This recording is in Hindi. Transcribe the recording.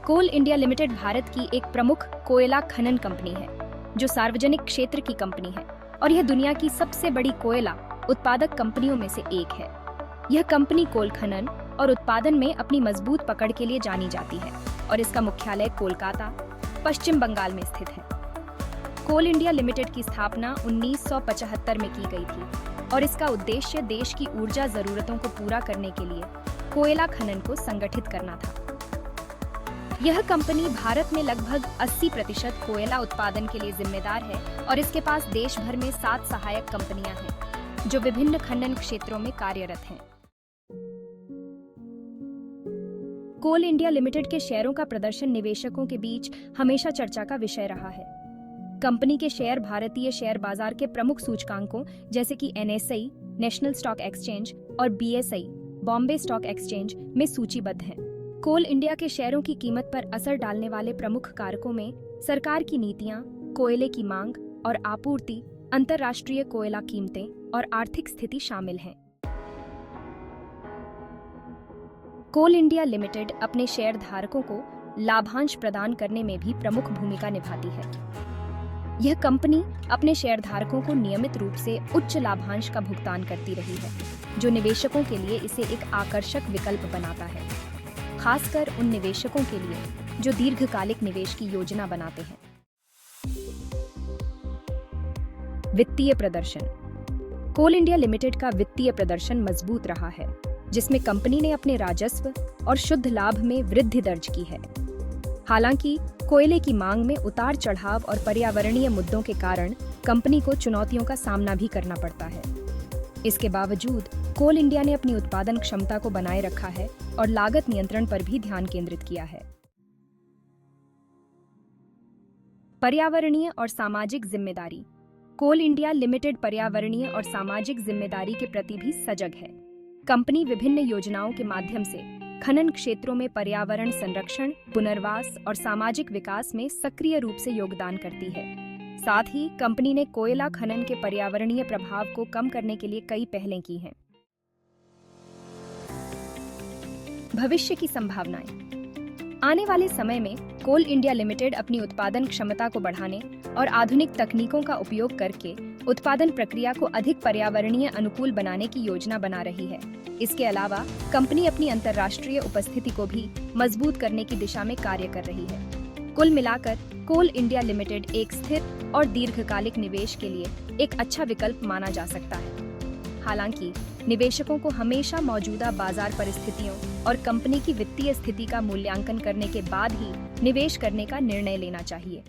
कोल इंडिया लिमिटेड भारत की एक प्रमुख कोयला खनन कंपनी है जो सार्वजनिक क्षेत्र की कंपनी है और यह दुनिया की सबसे बड़ी कोयला उत्पादक कंपनियों में से एक है। यह कंपनी कोल खनन और उत्पादन में अपनी मजबूत पकड़ के लिए जानी जाती है और इसका मुख्यालय कोलकाता, पश्चिम बंगाल में स्थित है। कोल इंडिया लिमिटेड की स्थापना 1975 में की गई थी और इसका उद्देश्य देश की ऊर्जा जरूरतों को पूरा करने के लिए कोयला खनन को संगठित करना था। यह कंपनी भारत में लगभग 80% कोयला उत्पादन के लिए जिम्मेदार है और इसके पास देश भर में 7 सहायक कंपनियां हैं जो विभिन्न खनन क्षेत्रों में कार्यरत हैं। कोल इंडिया लिमिटेड के शेयरों का प्रदर्शन निवेशकों के बीच हमेशा चर्चा का विषय रहा है। कंपनी के शेयर भारतीय शेयर बाजार के प्रमुख सूचकांकों जैसे कि NSE, नेशनल स्टॉक एक्सचेंज और BSE, बॉम्बे स्टॉक एक्सचेंज में सूचीबद्ध हैं। कोल इंडिया के शेयरों की कीमत पर असर डालने वाले प्रमुख कारकों में सरकार की नीतियां, कोयले की मांग और आपूर्ति, अंतर्राष्ट्रीय कोयला कीमतें और आर्थिक स्थिति शामिल हैं। कोल इंडिया लिमिटेड अपने शेयर धारकों को लाभांश प्रदान करने में भी प्रमुख भूमिका निभाती है। यह कंपनी अपने शेयरधारकों को नियमित रूप से उच्च लाभांश का भुगतान करती रही है, जो निवेशकों के लिए इसे एक आकर्षक विकल्प बनाता है, खासकर उन निवेशकों के लिए जो दीर्घकालिक निवेश की योजना बनाते हैं। वित्तीय प्रदर्शन। कोल इंडिया लिमिटेड का वित्तीय प्रदर्शन मजबूत रहा है, जिसमें कंपनी ने अपने राजस्व और शुद्ध लाभ में वृद्धि दर्ज की है। हालांकि कोयले की मांग में उतार चढ़ाव और पर्यावरणीय मुद्दों के कारण कंपनी को चुनौतियों का सामना भी करना पड़ता है। इसके बावजूद कोल इंडिया ने अपनी उत्पादन क्षमता को बनाए रखा है और लागत नियंत्रण पर भी ध्यान केंद्रित किया है। पर्यावरणीय और सामाजिक जिम्मेदारी। कोल इंडिया लिमिटेड पर्यावरणीय और सामाजिक जिम्मेदारी के प्रति भी सजग है। कंपनी विभिन्न योजनाओं के माध्यम से खनन क्षेत्रों में पर्यावरण संरक्षण, पुनर्वास और सामाजिक विकास में सक्रिय रूप से योगदान करती है। साथ ही कंपनी ने कोयला खनन के पर्यावरणीय प्रभाव को कम करने के लिए कई पहलें की हैं। भविष्य की संभावनाएं। आने वाले समय में कोल इंडिया लिमिटेड अपनी उत्पादन क्षमता को बढ़ाने और आधुनिक तकनीकों का उपयोग करके उत्पादन प्रक्रिया को अधिक पर्यावरणीय अनुकूल बनाने की योजना बना रही है। इसके अलावा कंपनी अपनी अंतर्राष्ट्रीय उपस्थिति को भी मजबूत करने की दिशा में कार्य कर रही है। कुल मिलाकर कोल इंडिया लिमिटेड एक स्थिर और दीर्घकालिक निवेश के लिए एक अच्छा विकल्प माना जा सकता है। हालांकि निवेशकों को हमेशा मौजूदा बाजार परिस्थितियों और कंपनी की वित्तीय स्थिति का मूल्यांकन करने के बाद ही निवेश करने का निर्णय लेना चाहिए।